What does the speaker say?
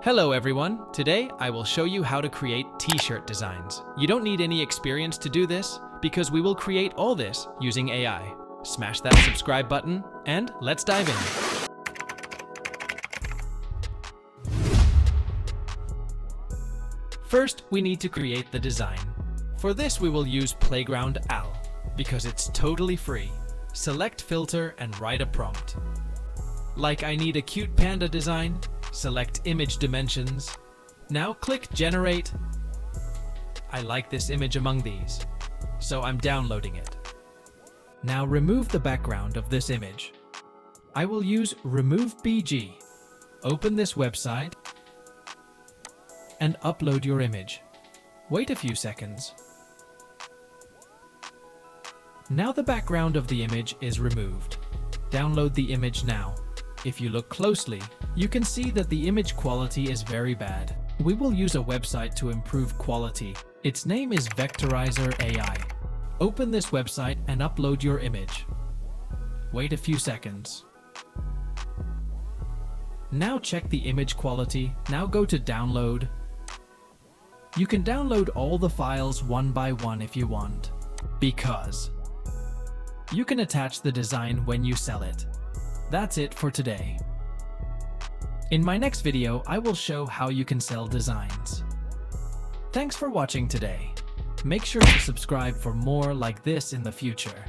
Hello everyone, today I will show you how to create t-shirt designs. You don't need any experience to do this because we will create all this using AI. Smash that subscribe button and let's dive in. First, we need to create the design. For this we will use Playground Al because it's totally free. Select filter and write a prompt. Like I need a cute panda design. Select image dimensions. Now click generate. I like this image among these, so I'm downloading it. Now remove the background of this image. I will use remove BG. Open this website and upload your image. Wait a few seconds. Now the background of the image is removed. Download the image now. If you look closely, you can see that the image quality is very bad. We will use a website to improve quality. Its name is Vectorizer AI. Open this website and upload your image. Wait a few seconds. Now check the image quality. Now go to download. You can download all the files one by one if you want, because you can attach the design when you sell it. That's it for today. In my next video, I will show how you can sell designs. Thanks for watching today. Make sure to subscribe for more like this in the future.